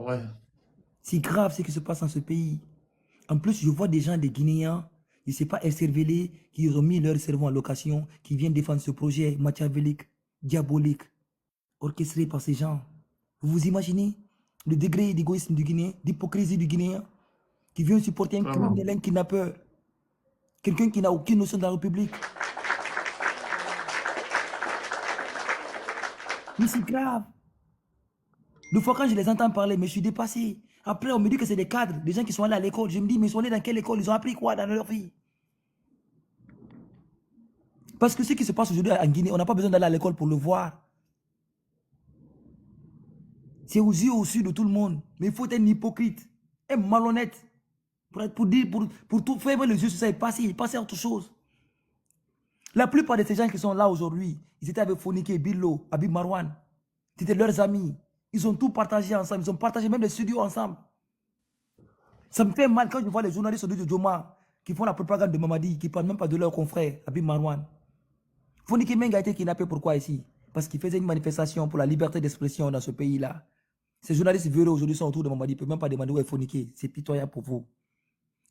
ouais. C'est grave ce qui se passe dans ce pays. En plus, je vois des gens, des Guinéens, je ne sais pas, cervelés, qui ont mis leur cerveau en location, qui viennent défendre ce projet machiavélique, diabolique, orchestré par ces gens. Vous vous imaginez le degré d'égoïsme du Guinéen, d'hypocrisie du Guinéen, qui vient supporter un Vraiment. criminel, un kidnappeur, quelqu'un qui n'a aucune notion de la République. Mais c'est grave. Des fois, quand je les entends parler, mais je suis dépassé. Après, on me dit que c'est des cadres, des gens qui sont allés à l'école. Je me dis, mais ils sont allés dans quelle école? Ils ont appris quoi dans leur vie? Parce que ce qui se passe aujourd'hui en Guinée, on n'a pas besoin d'aller à l'école pour le voir. C'est aux yeux au-dessus de tout le monde. Mais il faut être un hypocrite, un malhonnête, pour tout faire les yeux sur ça et passer à autre chose. La plupart de ces gens qui sont là aujourd'hui, ils étaient avec Fonike, Billo, Habib Marwan. C'était leurs amis. Ils ont tout partagé ensemble. Ils ont partagé même les studios ensemble. Ça me fait mal quand je vois les journalistes de Djoma qui font la propagande de Mamadi, qui ne parlent même pas de leurs confrères, Habib Marwan. Fonike Menga a été kidnappé pourquoi ici? Parce qu'il faisait une manifestation pour la liberté d'expression dans ce pays-là. Ces journalistes violés aujourd'hui sont autour de Mamadi, ils ne peuvent même pas demander où est Fonike. C'est pitoyable pour vous.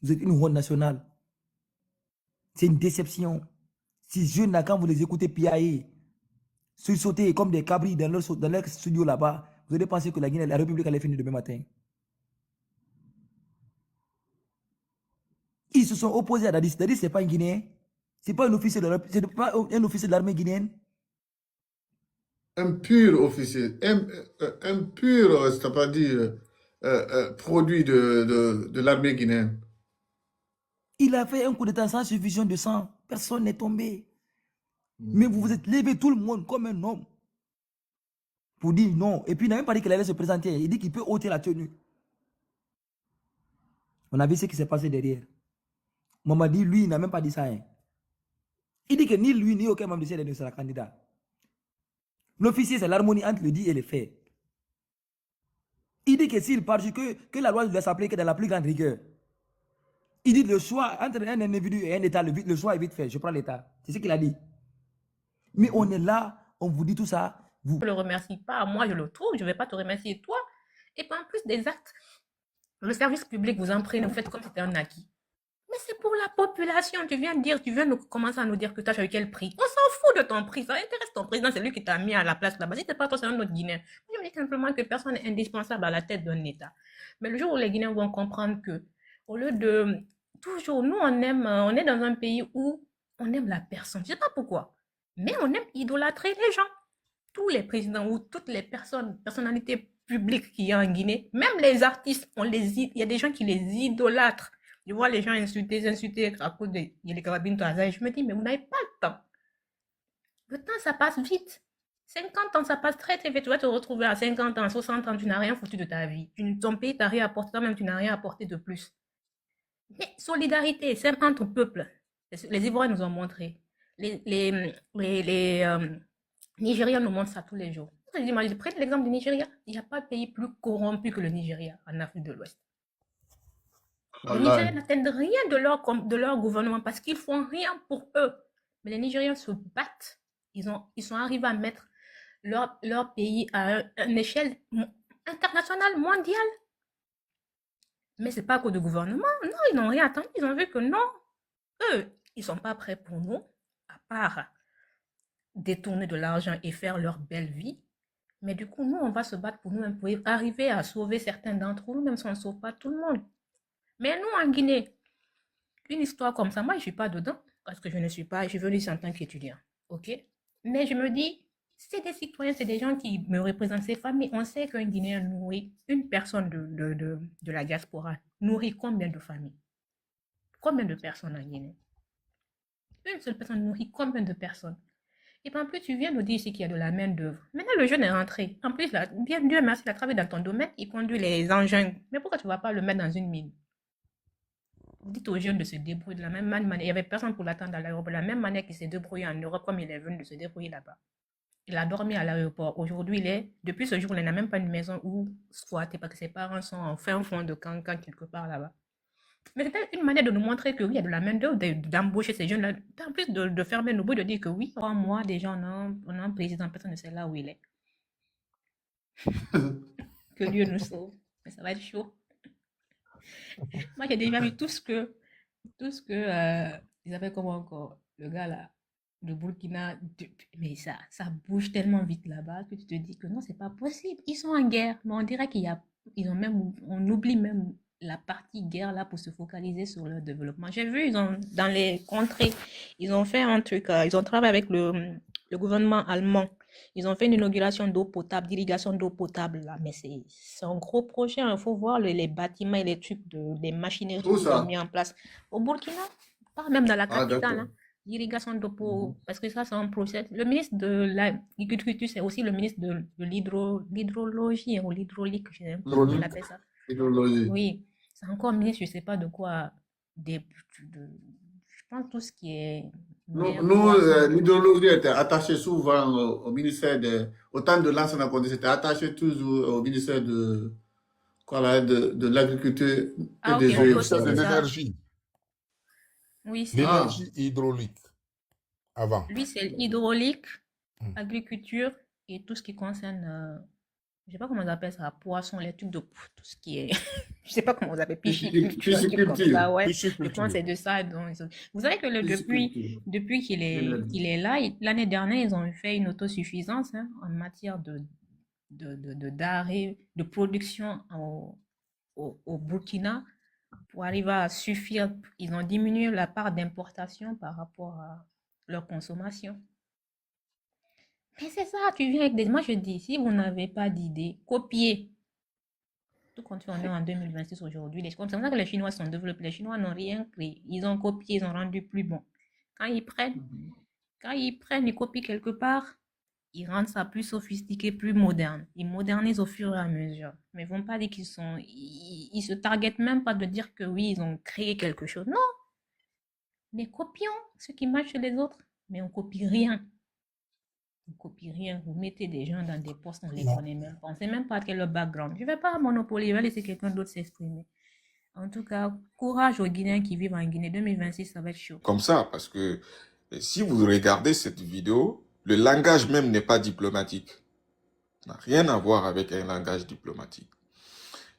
Vous êtes une honte nationale. C'est une déception. Ces jeunes-là, quand vous les écoutez piailler, sauter comme des cabris dans leur studio là-bas, vous allez penser que la République allait finir demain matin. Ils se sont opposés à Dadis. Dadis, ce n'est pas un Guinéen. Ce n'est pas un officier de l'armée guinéenne. Un pur officier, un pur, c'est-à-dire produit de l'armée guinéenne. Il a fait un coup d'état sans suffision de sang. Personne n'est tombé. Mais vous vous Mhm. êtes levé tout le monde comme un homme pour dire non. Et puis il n'a même pas dit qu'il allait se présenter. Il dit qu'il peut ôter la tenue. On a vu ce qui s'est passé derrière. Mamadi, lui, il n'a même pas dit ça. Hein. Il dit que ni lui, ni aucun membre de CND ne sera candidat. L'officier, c'est l'harmonie entre le dit et le fait. Il dit que s'il parle, que la loi doit s'appliquer dans la plus grande rigueur. Il dit le choix entre un individu et un État, le choix est vite fait. Je prends l'État. C'est ce qu'il a dit. Mais on est là, on vous dit tout ça. Vous... Je ne le remercie pas, moi je le trouve, je ne vais pas te remercier toi. Et pas en plus des actes, le service public vous en prie, vous faites comme si c'était un acquis. Mais c'est pour la population, tu viens commencer à nous dire que tu as choisi quel prix. On s'en fout de ton prix, ça intéresse ton président, c'est lui qui t'a mis à la place là-bas. Si c'est pas toi, c'est un autre Guinéen. Moi, je me dis simplement que personne n'est indispensable à la tête d'un État. Mais le jour où les Guinéens vont comprendre que, au lieu de toujours, nous on est dans un pays où on aime la personne. Je sais pas pourquoi, mais on aime idolâtrer les gens. Tous les présidents ou toutes les personnalités publiques qu'il y a en Guinée, même les artistes, il y a des gens qui les idolâtrent. Je vois les gens insulter à cause de les carabines Taza et je me dis, mais vous n'avez pas le temps. Le temps, ça passe vite. 50 ans, ça passe très très vite. Tu vas te retrouver à 50 ans, 60 ans, tu n'as rien foutu de ta vie. Ton pays t'a rien apporté, toi-même, tu n'as rien apporté de plus. Mais solidarité, c'est entre peuples. Les Ivoiriens nous ont montré. Les Nigériens nous montrent ça tous les jours. Prenez l'exemple du Nigeria. Il n'y a pas de pays plus corrompu que le Nigeria en Afrique de l'Ouest. Les Wallahi. Nigériens n'attendent rien de leur gouvernement parce qu'ils font rien pour eux. Mais les Nigériens se battent. Ils sont arrivés à mettre leur pays à une échelle internationale, mondiale. Mais c'est pas à cause du gouvernement. Non, ils n'ont rien attendu. Ils ont vu que non, eux, ils sont pas prêts pour nous, à part détourner de l'argent et faire leur belle vie. Mais du coup, nous, on va se battre pour nous-mêmes, pour arriver à sauver certains d'entre nous, même si on ne sauve pas tout le monde. Mais nous, en Guinée, une histoire comme ça, moi, je ne suis pas dedans, parce que je suis venu ici en tant qu'étudiant, ok? Mais je me dis, c'est des citoyens, c'est des gens qui me représentent, ces familles. On sait qu'un Guinéen nourrit, une personne de la diaspora, nourrit combien de familles? Combien de personnes en Guinée? Une seule personne nourrit combien de personnes? Et puis en plus, tu viens nous dire ici qu'il y a de la main-d'œuvre. Maintenant, le jeune est rentré. En plus, là, bien Dieu merci, il a travaillé dans ton domaine, il conduit les engins. Mais pourquoi tu ne vas pas le mettre dans une mine? Dites aux jeunes de se débrouiller de la même manière. Il n'y avait personne pour l'attendre à l'aéroport. De la même manière qu'il s'est débrouillé en Europe, comme il est venu de se débrouiller là-bas. Il a dormi à l'aéroport. Aujourd'hui, depuis ce jour, il n'a même pas une maison où squatter parce que ses parents sont en fin fond de Cancan, quelque part là-bas. Mais c'était une manière de nous montrer que oui, il y a de la main-d'œuvre, d'embaucher ces jeunes-là. En plus de fermer nos bouts, de dire que oui, 3 mois, déjà, on a un président, personne ne sait là où il est. Que Dieu nous sauve. Mais ça va être chaud. Moi, j'ai déjà vu ils avaient comme encore le gars là, le Burkina. Mais ça bouge tellement vite là-bas que tu te dis que non, c'est pas possible. Ils sont en guerre, mais on dirait on oublie même la partie guerre là pour se focaliser sur leur développement. J'ai vu, dans les contrées, ils ont fait un truc, ils ont travaillé avec le gouvernement allemand. Ils ont fait une inauguration d'eau potable, d'irrigation d'eau potable là, mais c'est un gros projet. Il faut voir les bâtiments et les trucs les machineries Où qu'ils ont ça? mis en place au Burkina, pas même dans la Ah, capitale, d'accord. hein. L'irrigation d'eau Mhm. parce que ça c'est un procès. Le ministre de l'agriculture, c'est aussi le ministre de l'hydrologie ou l'hydraulique, je sais pas comment on Mhm. appelle ça. Idéologie. Oui, c'est encore ministre, je sais pas de quoi, je pense tout ce qui est mer, poisson. L'idéologie était attachée souvent au ministère au temps de l'ancien Condé, c'était attaché toujours au ministère quoi, là, de l'agriculture et Ah ok, des Non, lui eaux. aussi ministère de c'est ça. l'énergie. Oui, Ah, L'énergie hydraulique avant. lui c'est l'hydraulique, Hmm. agriculture et tout ce qui concerne, je sais pas comment on appelle ça, poisson, les trucs de tout ce qui est, je sais pas comment on appelle, pisciculture, un truc comme pisciculture, ça, ouais. Je pense que Pisciculture. c'est de ça dont vous savez que pisciculture, depuis l'énergie. qu'il est là, l'année dernière, ils ont fait une autosuffisance hein, en matière d'arrêt, de production au Burkina pour arriver à suffire. Ils ont diminué la part d'importation par rapport à leur consommation. Mais c'est ça, tu viens avec des... Moi, je dis, si vous n'avez pas d'idée, copiez. Tout compte fait, on est en 2026 aujourd'hui. C'est comme ça que les Chinois sont développés. Les Chinois n'ont rien créé. Ils ont copié, ils ont rendu plus bon. Quand ils prennent, Mhm. ils copient quelque part, ils rendent ça plus sophistiqué, plus moderne. Ils modernisent au fur et à mesure. Mais ils vont pas dire ils se targetent même pas de dire que oui, ils ont créé quelque chose. Non, mais copions ce qui marche chez les autres. Mais on copie rien. On copie rien. Vous mettez des gens dans des postes, on ne les Non. connaît même pas. On ne sait même pas quel est leur background. Je ne vais pas monopoliser, je vais laisser quelqu'un d'autre s'exprimer. En tout cas, courage aux Guinéens qui vivent en Guinée. 2026, ça va être chaud. Comme ça, parce que si vous regardez cette vidéo, le langage même n'est pas diplomatique. Ça n'a rien à voir avec un langage diplomatique.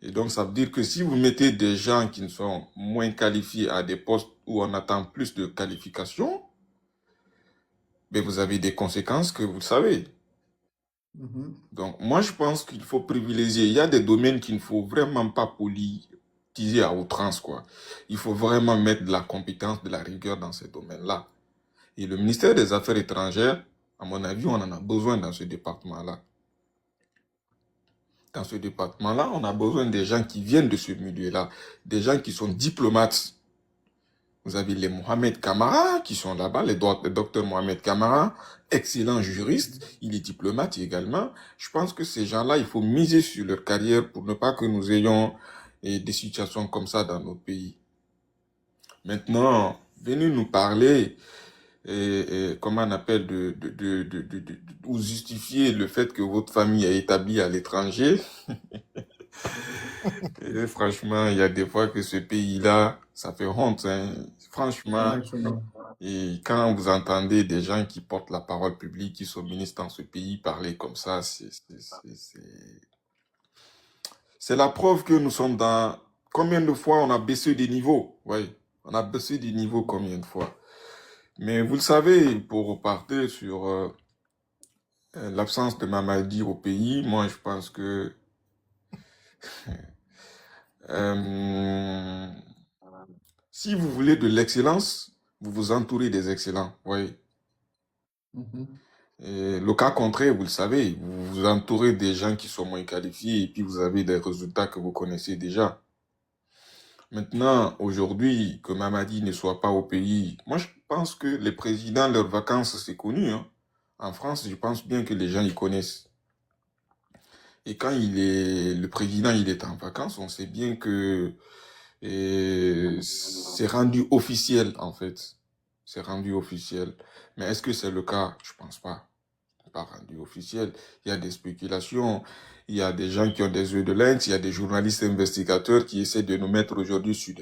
Et donc, ça veut dire que si vous mettez des gens qui ne sont moins qualifiés à des postes où on attend plus de qualifications, ben vous avez des conséquences que vous savez. Mhm. Donc, moi, je pense qu'il faut privilégier. Il y a des domaines qu'il ne faut vraiment pas politiser à outrance, quoi. Il faut vraiment mettre de la compétence, de la rigueur dans ces domaines-là. Et le ministère des Affaires étrangères, à mon avis, on en a besoin dans ce département-là. Dans ce département-là, on a besoin des gens qui viennent de ce milieu-là, des gens qui sont diplomates. Vous avez les Mohamed Kamara qui sont là-bas, le docteur Mohamed Kamara, excellent juriste, il est diplomate également. Je pense que ces gens-là, il faut miser sur leur carrière pour ne pas que nous ayons des situations comme ça dans notre pays. Maintenant, venez nous parler, comment on appelle, ou justifier le fait que votre famille est établie à l'étranger. Et franchement, il y a des fois que ce pays-là, ça fait honte, hein. Franchement, Exactement. et quand vous entendez des gens qui portent la parole publique, qui sont ministres dans ce pays, parler comme ça, c'est la preuve que nous sommes dans... Combien de fois on a baissé des niveaux? Oui, on a baissé des niveaux combien de fois? Mais vous le savez, pour repartir sur l'absence de Mamadi au pays, moi je pense que si vous voulez de l'excellence, vous vous entourez des excellents. Oui. Mhm. Et le cas contraire, vous le savez, vous vous entourez des gens qui sont moins qualifiés et puis vous avez des résultats que vous connaissez déjà. Maintenant, aujourd'hui, que Mamadi ne soit pas au pays, moi je pense que les présidents, leurs vacances, c'est connu, hein. En France, je pense bien que les gens y connaissent. Et quand le président, il est en vacances, on sait bien que c'est rendu officiel, en fait. C'est rendu officiel. Mais est-ce que c'est le cas? Je pense pas. Pas rendu officiel. Il y a des spéculations. Il y a des gens qui ont des yeux de lynx. Il y a des journalistes investigateurs qui essaient de nous mettre aujourd'hui sur des